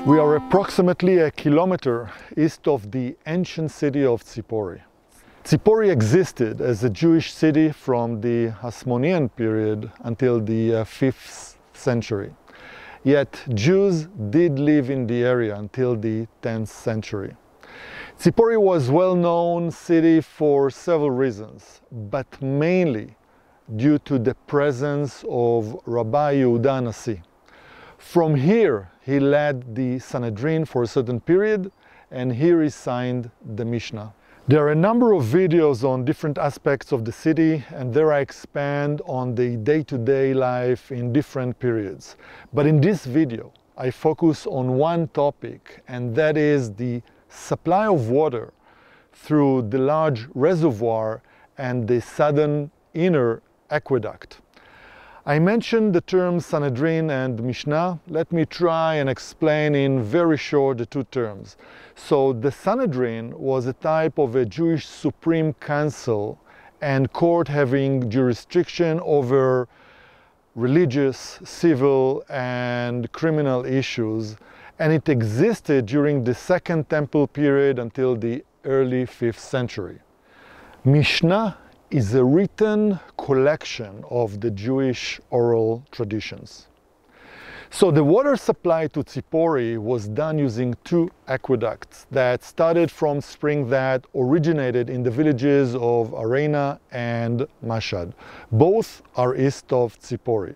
We are approximately a kilometer east of the ancient city of Tzipori. Tzipori existed as a Jewish city from the Hasmonean period until the 5th century. Yet Jews did live in the area until the 10th century. Tzipori was a well-known city for several reasons, but mainly due to the presence of Rabbi Yehuda Hanasi. From here, he led the Sanhedrin for a certain period, and here he signed the Mishnah. There are a number of videos on different aspects of the city, and there I expand on the day-to-day life in different periods. But in this video, I focus on one topic, and that is the supply of water through the large reservoir and the southern inner aqueduct. I mentioned the terms Sanhedrin and Mishnah. Let me try and explain in very short the two terms. So the Sanhedrin was a type of a Jewish supreme council and court having jurisdiction over religious, civil and criminal issues, and it existed during the Second Temple period until the early 5th century. Mishnah is a written collection of the Jewish oral traditions. So the water supply to Tzipori was done using two aqueducts that started from springs that originated in the villages of Arena and Mashhad. Both are east of Tzipori.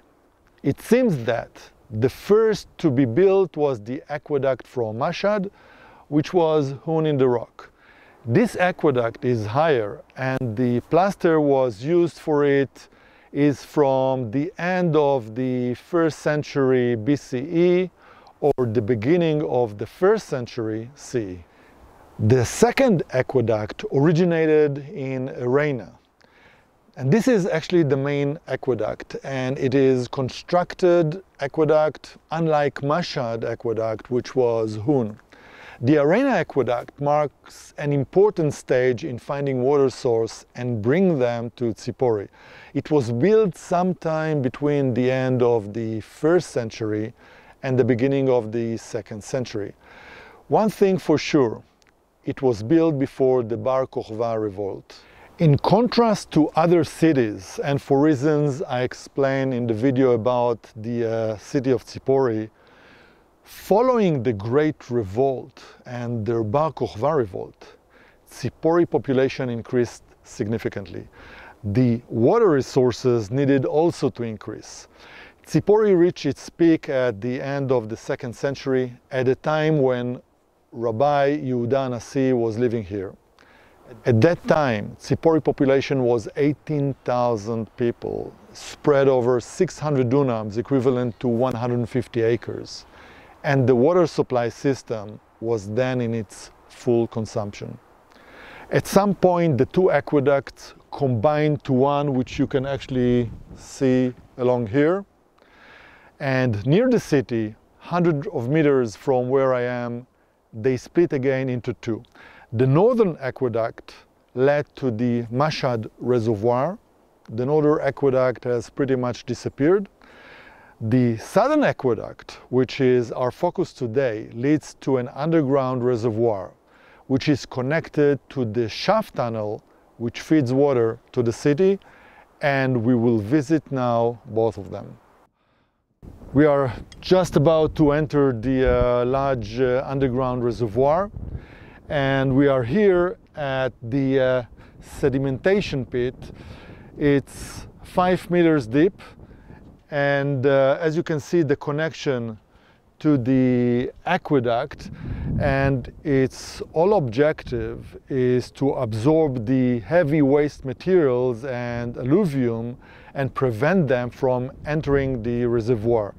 It seems that the first to be built was the aqueduct from Mashhad, which was hewn in the rock. This aqueduct is higher, and the plaster was used for it is from the end of the 1st century BCE or the beginning of the 1st century CE. The second aqueduct originated in Arena, and this is actually the main aqueduct, and it is constructed aqueduct unlike Mashhad aqueduct, which was hewn. The Arena aqueduct marks an important stage in finding water source and bring them to Tzipori. It was built sometime between the end of the 1st century and the beginning of the 2nd century. One thing for sure, it was built before the Bar Kochba revolt. In contrast to other cities, and for reasons I explained in the video about the city of Tzipori, following the Great Revolt and the Bar Kochba revolt, Tzipori population increased significantly. The water resources needed also to increase. Tzipori reached its peak at the end of the 2nd century, at a time when Rabbi Yehuda Hanasi was living here. At that time, Tzipori population was 18,000 people, spread over 600 dunams, equivalent to 150 acres. And the water supply system was then in its full consumption. At some point, the two aqueducts combined to one, which you can actually see along here. And near the city, hundreds of meters from where I am, they split again into two. The northern aqueduct led to the Mashhad reservoir. The northern aqueduct has pretty much disappeared. The southern aqueduct, which is our focus today, leads to an underground reservoir, which is connected to the shaft tunnel, which feeds water to the city, and we will visit now both of them. We are just about to enter the large underground reservoir, and we are here at the sedimentation pit. It's 5 meters deep. And as you can see, the connection to the aqueduct, and its whole objective is to absorb the heavy waste materials and alluvium and prevent them from entering the reservoir.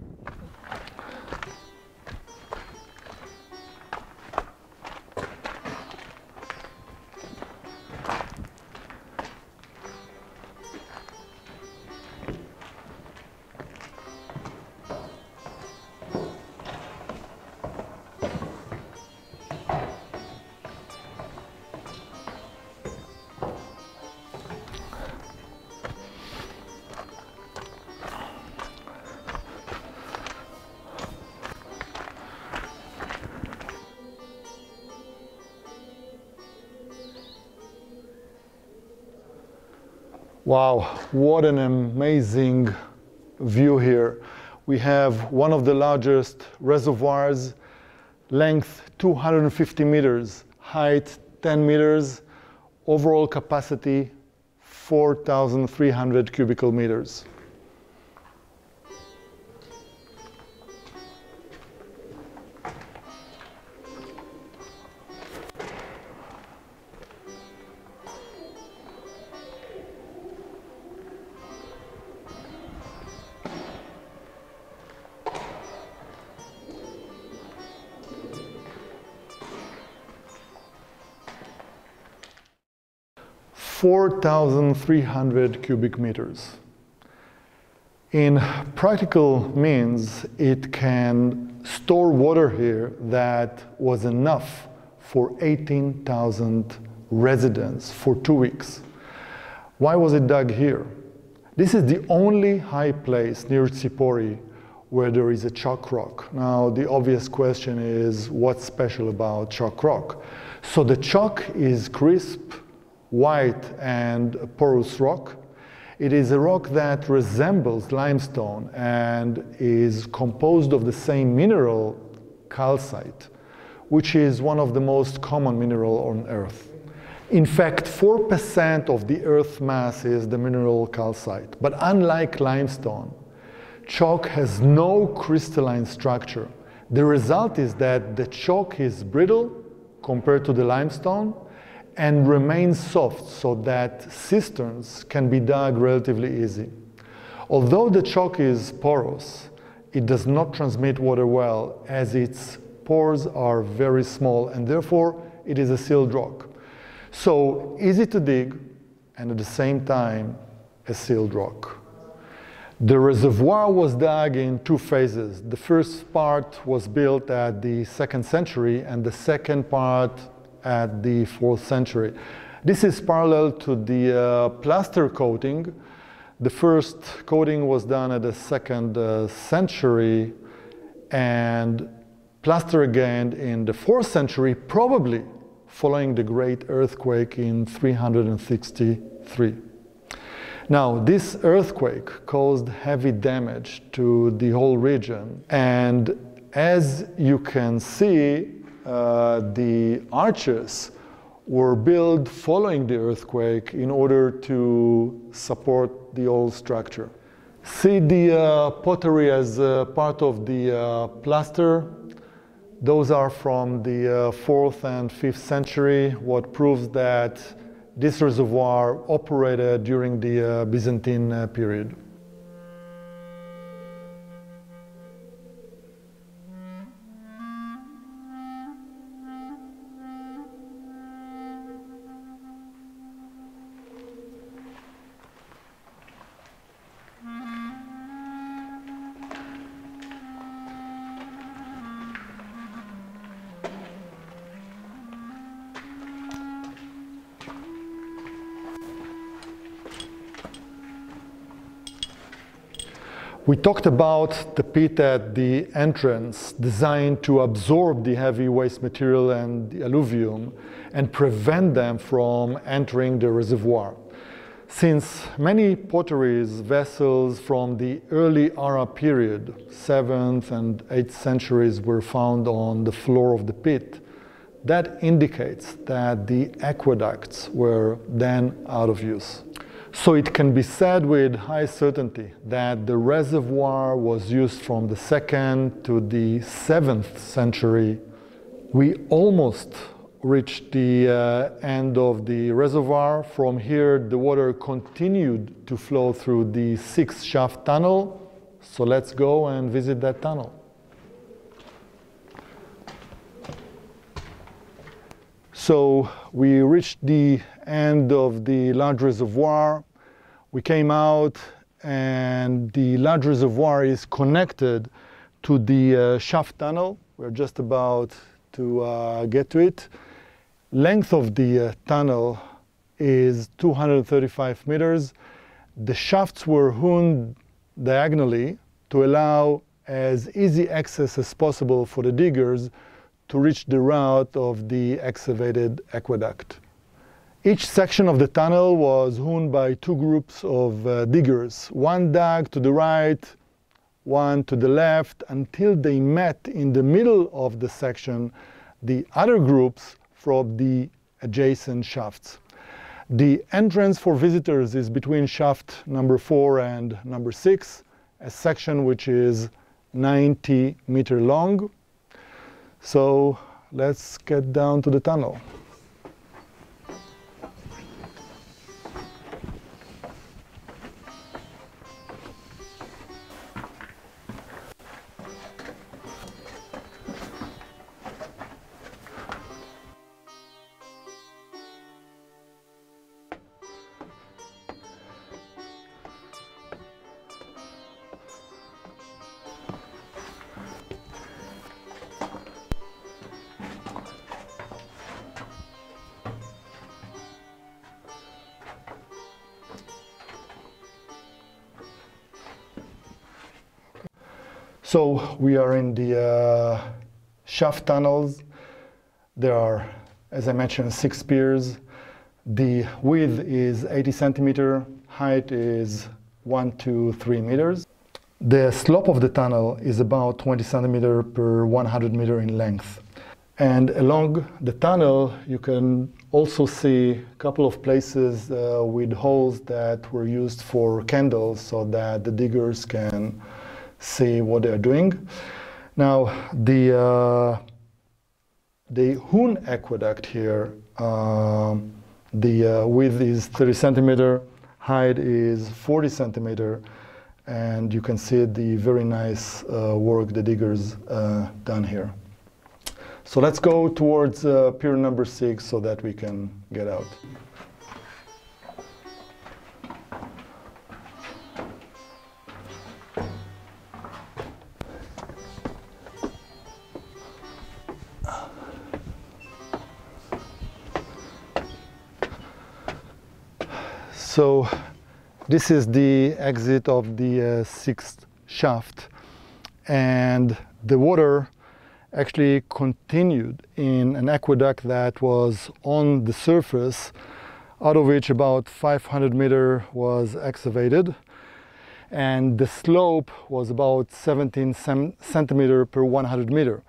Wow, what an amazing view here. We have one of the largest reservoirs, length 250 meters, height 10 meters, overall capacity 4,300 cubical meters. (4,300 cubic meters. In practical means, it can store water here that was enough for 18,000 residents for 2 weeks. Why was it dug here? This is the only high place near Tzipori where there is a chalk rock. Now, the obvious question is, what's special about chalk rock? So the chalk is crisp, white and porous rock. It is a rock that resembles limestone and is composed of the same mineral, calcite, which is one of the most common minerals on Earth. In fact, 4% of the Earth mass is the mineral calcite. But unlike limestone, chalk has no crystalline structure. The result is that the chalk is brittle compared to the limestone and remains soft so that cisterns can be dug relatively easy. Although the chalk is porous, it does not transmit water well as its pores are very small and therefore it is a sealed rock. So easy to dig and at the same time a sealed rock. The reservoir was dug in 2 phases. The first part was built at the 2nd century and the second part at the 4th century. This is parallel to the plaster coating. The first coating was done at the 2nd century and plaster again in the 4th century, probably following the great earthquake in 363. Now, this earthquake caused heavy damage to the whole region, and as you can see, the arches were built following the earthquake in order to support the old structure. See the pottery as part of the plaster. Those are from the 4th and 5th century, what proves that this reservoir operated during the Byzantine period. We talked about the pit at the entrance, designed to absorb the heavy waste material and the alluvium and prevent them from entering the reservoir. Since many potteries vessels from the early Arab period, 7th and 8th centuries, were found on the floor of the pit, that indicates that the aqueducts were then out of use. So it can be said with high certainty that the reservoir was used from the 2nd to the 7th century. We almost reached the end of the reservoir. From here, the water continued to flow through the 6th shaft tunnel. So let's go and visit that tunnel. So we reached the end of the large reservoir. We came out and the large reservoir is connected to the shaft tunnel. We're just about to get to it. Length of the tunnel is 235 meters. The shafts were hewn diagonally to allow as easy access as possible for the diggers to reach the route of the excavated aqueduct. Each section of the tunnel was hewn by two groups of diggers. One dug to the right, one to the left, until they met in the middle of the section the other groups from the adjacent shafts. The entrance for visitors is between shaft number 4 and number 6, a section which is 90 meters long. So let's get down to the tunnel. So we are in the shaft tunnels. There are, as I mentioned, 6 piers. The width is 80 centimeters, height is 1 to 3 meters. The slope of the tunnel is about 20 centimeters per 100 meters in length. And along the tunnel, you can also see a couple of places with holes that were used for candles so that the diggers can see what they're doing. Now, the hewn aqueduct here, the width is 30 centimeters, height is 40 centimeters, and you can see the very nice work the diggers done here. So let's go towards pier number 6 so that we can get out. So this is the exit of the 6th shaft, and the water actually continued in an aqueduct that was on the surface, out of which about 500 meters was excavated, and the slope was about 17 centimeters per 100 meters.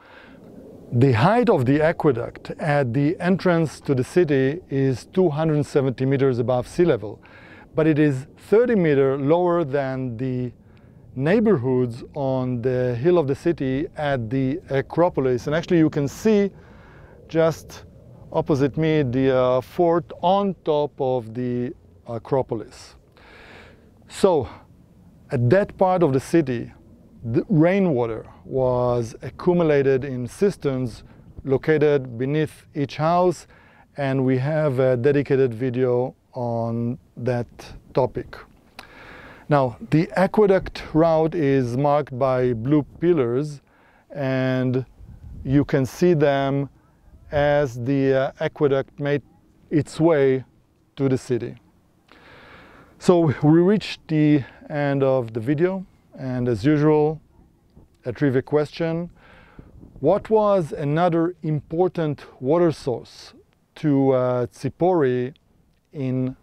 The height of the aqueduct at the entrance to the city is 270 meters above sea level, but it is 30 meters lower than the neighborhoods on the hill of the city at the Acropolis. And actually you can see just opposite me the fort on top of the Acropolis. So at that part of the city, the rainwater was accumulated in cisterns located beneath each house, and we have a dedicated video on that topic. Now, the aqueduct route is marked by blue pillars, and you can see them as the aqueduct made its way to the city. So we reached the end of the video, and as usual, a trivia question. What was another important water source to Tzipori in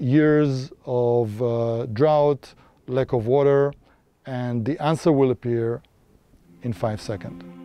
years of drought, lack of water? And the answer will appear in 5 seconds.